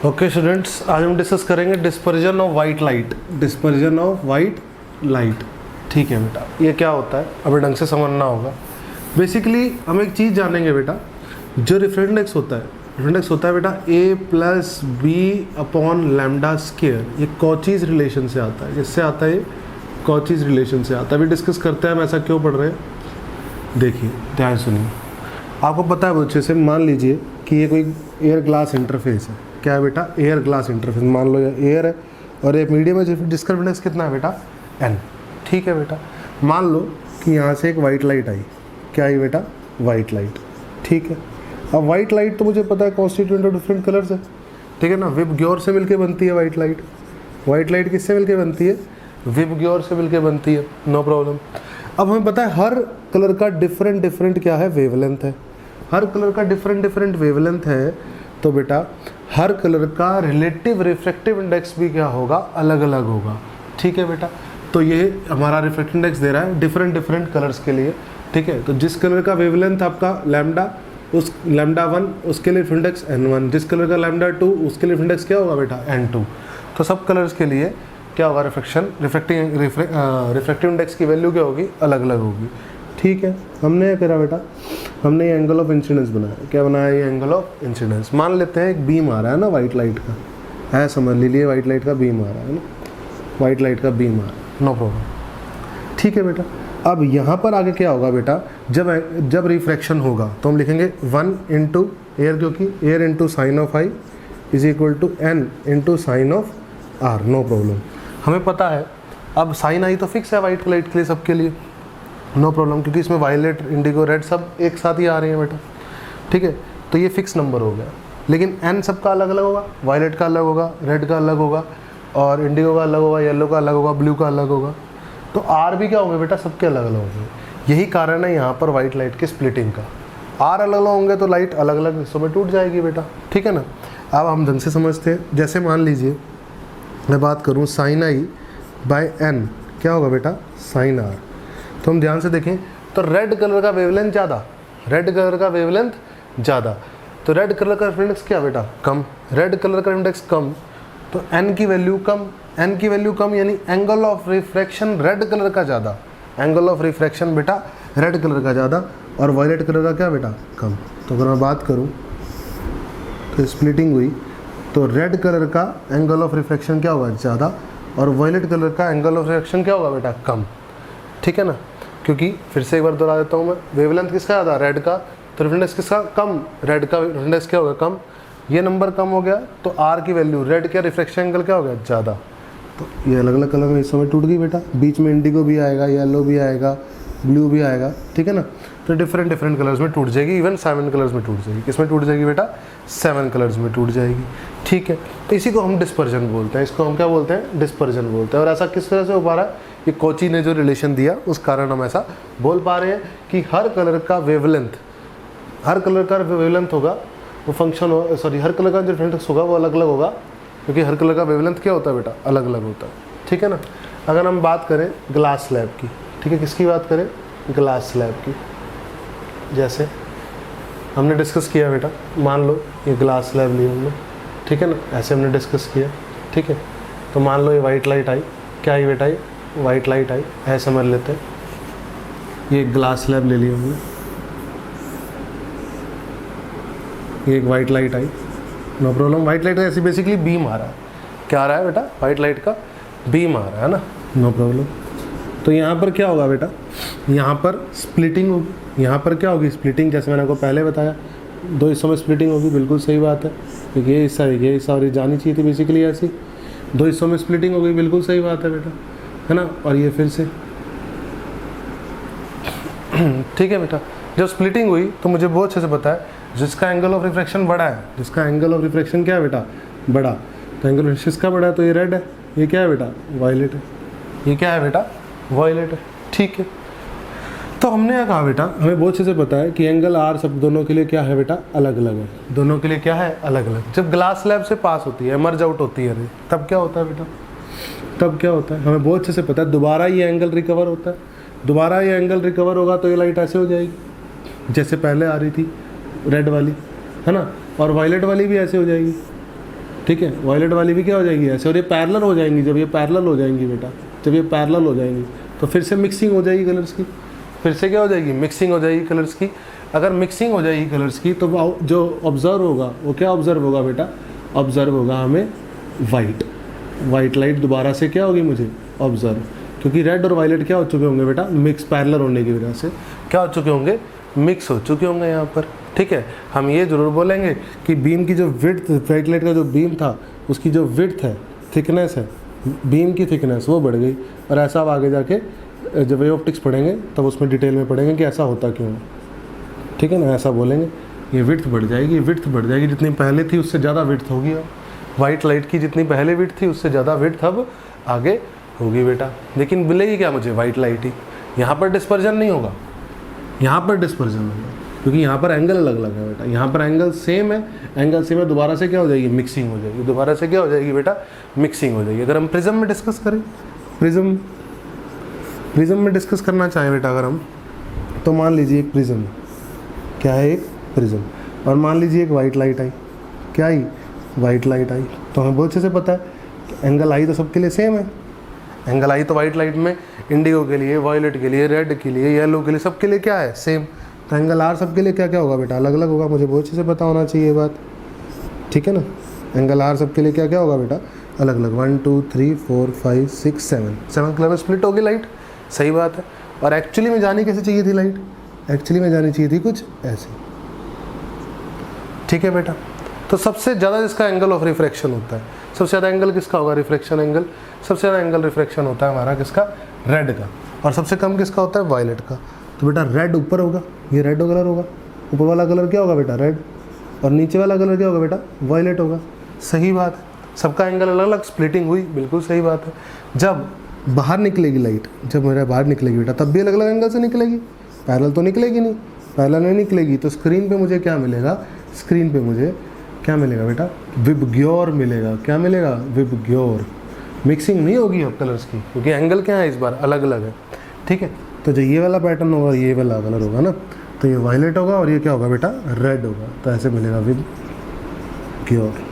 Okay students, आज हम discuss करेंगे dispersion of white light. Dispersion of white light, ठीक है बेटा। ये क्या होता है हमें ढंग से समझना होगा। बेसिकली हम एक चीज़ जानेंगे बेटा, जो रिफ्रेक्टेंडेक्स होता है, रिफ्रेक्टेंडेक्स होता है बेटा A plus B upon lambda square. ये कॉचीज रिलेशन से आता है, जिससे आता है ये कॉचीज रिलेशन से आता है। अभी डिस्कस करते हैं हम ऐसा क्यों पढ़ रहे हैं। देखिए ध्यान सुनिए, आपको पता है बहुत अच्छे से, मान लीजिए कि ये कोई एयर ग्लास इंटरफेस है। क्या है बेटा? Air glass interface. मान लो ये एयर है और एक मीडियम है जिसका रिफ्रेक्टेंस कितना है बेटा? एन। ठीक है बेटा। मान लो कि यहाँ से एक वाइट लाइट आई। क्या आई बेटा? White light. ठीक है। अब वाइट लाइट तो मुझे पता है कॉन्स्टिट्यूएंट ऑफ डिफरेंट कलर्स है, ठीक है ना। विबग्योर से मिलके बनती है वाइट लाइट। वाइट लाइट किससे मिलके बनती है? विबग्योर से मिलके बनती है, नो प्रॉब्लम। अब हमें पता है हर कलर का डिफरेंट डिफरेंट क्या है? वेवलेंथ है। हर कलर का डिफरेंट डिफरेंट वेवलेंथ है, तो बेटा हर कलर का रिलेटिव रिफ्रैक्टिव इंडेक्स भी क्या होगा? अलग अलग होगा। ठीक है बेटा। तो ये हमारा रिफ्रैक्टिव इंडेक्स दे रहा है डिफरेंट डिफरेंट कलर्स के लिए। ठीक है। तो जिस कलर का वेवलेंथ आपका लैम्डा, उस लैम्डा 1 उसके लिए रिफ्रैक्टिव इंडेक्स n1। जिस कलर का लैम्डा 2 उसके लिए रिफ्रैक्टिव इंडेक्स क्या होगा बेटा? n2। तो सब कलर्स के लिए क्या होगा? रिफ्रैक्टिव इंडेक्स की वैल्यू क्या होगी? अलग अलग होगी। ठीक है। हमने क्या करा बेटा? हमने ये एंगल ऑफ इंसिडेंस बनाया। क्या बनाया? ये एंगल ऑफ इंसिडेंस। मान लेते हैं एक बीम आ रहा है ना वाइट लाइट का, है समझ लीजिए वाइट लाइट का बीम आ रहा है ना, वाइट लाइट का बीम आ रहा है, नो प्रॉब्लम। ठीक है बेटा। अब यहाँ पर आगे क्या होगा बेटा? जब रिफ्रैक्शन होगा तो हम लिखेंगे 1 इंटू एयर, क्योंकि air into sine of i is equal to n into sine of r, no problem. हमें पता है अब साइन आई तो फिक्स है वाइट लाइट के लिए, सबके लिए, नो प्रॉब्लम, क्योंकि इसमें वायलेट, इंडिगो, रेड सब एक साथ ही आ रही हैं बेटा। ठीक है। तो ये फिक्स नंबर हो गया। लेकिन एन सबका अलग अलग होगा, वायलेट का अलग होगा, रेड का अलग होगा, और इंडिगो का अलग होगा, येलो का अलग होगा, ब्लू का अलग होगा। तो आर भी क्या होंगे बेटा? सबके अलग अलग होंगे। यही कारण है यहाँ पर वाइट लाइट की स्प्लिटिंग का। आर अलग अलग होंगे तो लाइट अलग अलग हिस्सों में टूट जाएगी बेटा। ठीक है ना। अब हम ढंग से समझते हैं। जैसे मान लीजिए मैं बात करूँ साइन आई बाय एन, क्या होगा बेटा? Sine r. तो हम ध्यान से देखें तो रेड कलर का वेवलेंथ ज़्यादा, रेड कलर का वेवलेंथ ज़्यादा, तो रेड कलर का इंडेक्स क्या बेटा? कम। रेड कलर का इंडेक्स कम, तो एन की वैल्यू कम। एन की वैल्यू कम यानी angle of refraction red colour का ज़्यादा। एंगल ऑफ रिफ्रैक्शन बेटा रेड कलर का ज़्यादा, और वायलेट कलर का क्या बेटा? कम। तो अगर मैं बात करूँ तो स्प्लिटिंग हुई तो रेड कलर का एंगल ऑफ रिफ्रैक्शन क्या होगा? ज़्यादा, और वायलेट कलर का एंगल ऑफ रिफ्रैक्शन क्या होगा बेटा? कम। ठीक है ना। क्योंकि फिर से एक बार दोहरा देता हूँ मैं, वेवलेंथ किसका ज़्यादा? रेड का, तो रिफ्रेक्टेंस किसका? कम। रेड का रिफ्रेक्टेंस क्या होगा? कम। ये नंबर कम हो गया तो आर की वैल्यू, रेड का रिफ्रैक्शन एंगल क्या हो गया? ज़्यादा। तो ये अलग अलग कलर में इस समय टूट गई बेटा। बीच में इंडिगो भी आएगा, येलो भी आएगा, ब्लू भी आएगा। ठीक है ना। तो डिफरेंट डिफरेंट कलर्स में टूट जाएगी, इवन 7 कलर्स में टूट जाएगी। किस में टूट जाएगी बेटा? 7 कलर्स में टूट जाएगी। ठीक है। तो इसी को हम डिस्पर्जन बोलते हैं। इसको हम क्या बोलते हैं? डिस्पर्जन बोलते हैं। और ऐसा किस तरह से हो पा रहा है? ये कोची ने जो रिलेशन दिया उस कारण हम ऐसा बोल पा रहे हैं कि हर कलर का वेवलेंथ, हर कलर का वेवलेंथ होगा वो फंक्शन हो, सॉरी हर कलर का जो रिफ्रेक्टेंस होगा वो अलग अलग होगा, क्योंकि हर कलर का वेवलेंथ क्या होता है बेटा? अलग अलग होता है। ठीक है ना। अगर हम बात करें ग्लास स्लैब की, ठीक है, किसकी बात करें? ग्लास स्लैब की। जैसे हमने डिस्कस किया बेटा, मान लो ये ग्लास स्लैब ली हमने, ठीक है ना, ऐसे हमने डिस्कस किया। ठीक है। तो मान लो ये वाइट लाइट आई। क्या आई बेटा? ये वाइट लाइट आई, ऐसे समझ लेते हैं। ये ग्लास स्लैब ले लिया हमने, ये एक वाइट लाइट आई, नो प्रॉब्लम। वाइट लाइट का ऐसी बेसिकली बीम आ रहा है। क्या आ रहा है बेटा? वाइट लाइट का बीम आ रहा है ना, नो प्रॉब्लम। तो यहाँ पर क्या होगा बेटा? यहाँ पर स्प्लिटिंग होगी। यहाँ पर क्या होगी? स्प्लिटिंग। जैसे मैंने आपको पहले बताया, 2 हिस्सों में स्प्लिटिंग होगी, बिल्कुल सही बात है। ये हिस्सा ये हिस्सा और ये जानी चाहिए थी बेसिकली ऐसी। 2 हिस्सों में स्प्लिटिंग होगी, बिल्कुल सही बात है बेटा, है ना। और ये फिर से ठीक है बेटा। जब स्प्लिटिंग हुई तो मुझे बहुत अच्छे से पता है जिसका एंगल ऑफ रिफ्रैक्शन बड़ा है, जिसका एंगल ऑफ रिफ्रैक्शन क्या है बेटा? बड़ा, तो एंगल ऑफ किसका बड़ा है? तो ये रेड है। ये क्या है बेटा? वायलेट है। ये क्या है बेटा? वायलेट है। ठीक है। तो हमने क्या कहा बेटा? हमें बहुत अच्छे से पता है कि एंगल आर सब दोनों के लिए क्या है बेटा? अलग अलग है। दोनों के लिए क्या है? अलग अलग। जब ग्लास स्लैब से पास होती है, मर्ज आउट होती है, तब क्या होता है बेटा? तब क्या होता है? हमें बहुत अच्छे से पता है, दोबारा ये एंगल रिकवर होता है। दोबारा ये एंगल रिकवर होगा तो ये लाइट ऐसे हो जाएगी जैसे पहले आ रही थी, रेड वाली, है ना, और वायलेट वाली भी ऐसे हो जाएगी। ठीक है, वायलेट वाली भी क्या हो जाएगी ऐसे, और ये पैरेलल हो जाएंगी। जब ये पैरेलल हो जाएंगी बेटा, जब ये पैरेलल हो जाएंगी तो फिर से मिक्सिंग हो जाएगी कलर्स की, फिर से क्या हो जाएगी, मिक्सिंग हो जाएगी कलर्स की। अगर मिक्सिंग हो जाएगी कलर्स की तो जो ऑब्जर्व होगा वो क्या ऑब्जर्व होगा बेटा, ऑब्जर्व होगा हमें वाइट लाइट दोबारा से क्या होगी मुझे ऑब्जर्व, क्योंकि रेड और वायलेट क्या हो चुके होंगे बेटा, मिक्स पैरेलल होने की वजह से क्या हो चुके होंगे, मिक्स हो चुके होंगे यहाँ पर। ठीक है, हम ये जरूर बोलेंगे कि बीम की जो विड्थ, वाइट लाइट का जो बीम था उसकी जो विड्थ है, थिकनेस है, बीम की थिकनेस वो बढ़ गई। और ऐसा अब आगे जाके जब वे ऑप्टिक्स पढ़ेंगे तब उसमें डिटेल में पढ़ेंगे कि ऐसा होता क्यों है। ठीक है ना, ऐसा बोलेंगे, ये विड्थ बढ़ जाएगी, विड्थ बढ़ जाएगी, जितनी पहले थी उससे ज़्यादा विड्थ होगी। अब वाइट लाइट की जितनी पहले विड्थ थी उससे ज़्यादा विड्थ अब आगे होगी बेटा। लेकिन मिलेगी क्या मुझे, वाइट लाइट ही। यहाँ पर डिस्पर्जन नहीं होगा, यहाँ पर डिस्पर्जन होगा, क्योंकि यहाँ पर एंगल अलग अलग है बेटा। यहाँ पर एंगल सेम है, एंगल सेम है, दोबारा से क्या हो जाएगी, मिक्सिंग हो जाएगी, दोबारा से क्या हो जाएगी बेटा, मिक्सिंग हो जाएगी। अगर हम प्रिज्म में डिस्कस करें, प्रिज्म में डिस्कस करना चाहें बेटा अगर हम, तो मान लीजिए एक प्रिज्म, क्या है, एक प्रिज्म, और मान लीजिए एक वाइट लाइट आई, क्या आई, वाइट लाइट आई। तो हमें बहुत अच्छे से पता है कि एंगल आई तो सबके लिए सेम है। एंगल आई तो वाइट लाइट में इंडिगो के लिए, वायलेट के लिए, रेड के लिए, येलो के लिए, सबके लिए क्या है, सेम। तो एंगल आर सबके लिए क्या क्या होगा बेटा, अलग अलग होगा। मुझे बहुत अच्छे से पता होना चाहिए ये बात, ठीक है ना। एंगल आर सबके लिए क्या क्या होगा बेटा, अलग अलग। 1 2 3 4 5 6 7 कलर में स्प्लिट होगी लाइट, सही बात है। और एक्चुअली में जानी कैसे चाहिए थी लाइट, एक्चुअली में जानी चाहिए थी कुछ ऐसे। ठीक है बेटा, तो सबसे ज़्यादा जिसका एंगल ऑफ रिफ्रैक्शन होता है, सबसे ज़्यादा एंगल किसका होगा, रिफ्रैक्शन एंगल, सबसे ज़्यादा एंगल रिफ्रैक्शन होता है हमारा किसका, रेड का, और सबसे कम किसका होता है, वायलेट का। तो बेटा रेड ऊपर होगा, ये रेड कलर होगा, ऊपर वाला कलर क्या होगा बेटा, रेड, और नीचे वाला कलर क्या होगा बेटा, वायलेट होगा। सही बात है, सबका एंगल अलग अलग, स्प्लिटिंग हुई, बिल्कुल सही बात है। जब बाहर निकलेगी लाइट, जब मेरा बाहर निकलेगी बेटा, तब भी अलग अलग एंगल से निकलेगी, पैरेलल तो निकलेगी नहीं, पैरेलल नहीं निकलेगी। तो स्क्रीन पे मुझे क्या मिलेगा, स्क्रीन पे मुझे क्या मिलेगा बेटा, विबग्योर मिलेगा। क्या मिलेगा, विबग्योर। मिक्सिंग नहीं होगी अब कलर्स की, क्योंकि एंगल क्या है इस बार, अलग अलग है। ठीक है, तो जो ये वाला पैटर्न होगा, ये वाला कलर होगा ना, तो ये वायलेट होगा और ये क्या होगा बेटा, रेड होगा। तो ऐसे मिलेगा विबग्योर।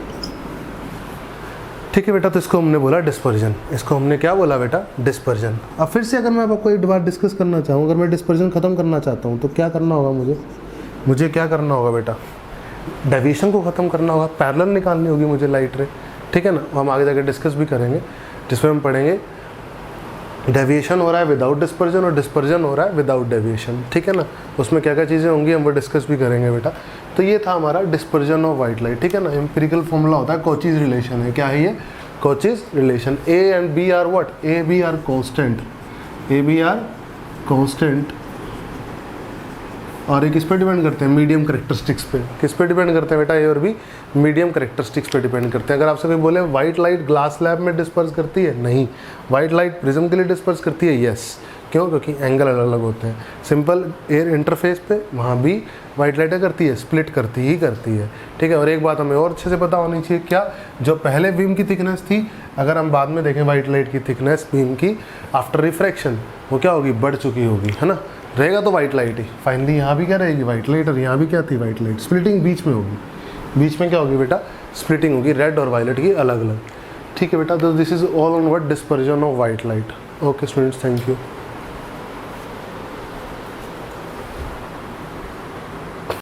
ठीक है बेटा, तो इसको हमने बोला डिस्पर्जन, इसको हमने क्या बोला बेटा, डिस्पर्जन। अब फिर से अगर मैं आपको एक बार डिस्कस करना चाहूँ, अगर मैं डिस्पर्जन ख़त्म करना चाहता हूँ तो क्या करना होगा मुझे क्या करना होगा बेटा, डेविएशन को ख़त्म करना होगा, पैरेलल निकालनी होगी मुझे लाइट रे। ठीक है ना, हम आगे जाकर डिस्कस भी करेंगे, जिसमें हम पढ़ेंगे डेविएशन हो रहा है विदाउट डिस्पर्जन और डिस्पर्जन हो रहा है विदाउट डेविएशन। ठीक है ना, उसमें क्या क्या चीज़ें होंगी हम वो डिस्कस भी करेंगे बेटा। तो ये था हमारा डिस्पर्जन ऑफ वाइट लाइट। ठीक है ना, एम्पिरिकल फॉर्मूला होता है, कॉचीज रिलेशन है। क्या है ये, Cauchy's relation. A and B are what, A B are constant, A B are constant, और ये किस पे डिपेंड करते हैं, मीडियम करेक्टरिस्टिक्स पे। किस पे डिपेंड करते हैं बेटा, ए और बी मीडियम करेक्टरिस्टिक्स पे डिपेंड करते हैं। अगर आपसे कोई बोले वाइट लाइट ग्लास स्लैब में डिस्पर्स करती है, नहीं। वाइट लाइट प्रिज्म के लिए डिस्पर्स करती है, यस। क्यों, क्योंकि एंगल अलग अलग होते हैं। सिंपल एयर इंटरफेस पे वहाँ भी वाइट लाइट करती है, स्प्लिट करती ही करती है। ठीक है, और एक बात हमें और अच्छे से पता होनी चाहिए, क्या, जो पहले बीम की थिकनेस थी, अगर हम बाद में देखें वाइट लाइट की थिकनेस बीम की आफ्टर रिफ्रैक्शन, वो क्या होगी, बढ़ चुकी होगी, है ना। रहेगा तो वाइट लाइट ही। फाइनली यहाँ भी क्या रहेगी, वाइट लाइट, और यहाँ भी क्या थी, वाइट लाइट। स्प्लिटिंग बीच में होगी, बीच में क्या होगी बेटा, स्प्लिटिंग होगी, रेड और वायलेट की अलग अलग। ठीक है बेटा, तो this is all on what, dispersion of white light. Okay students, thank you.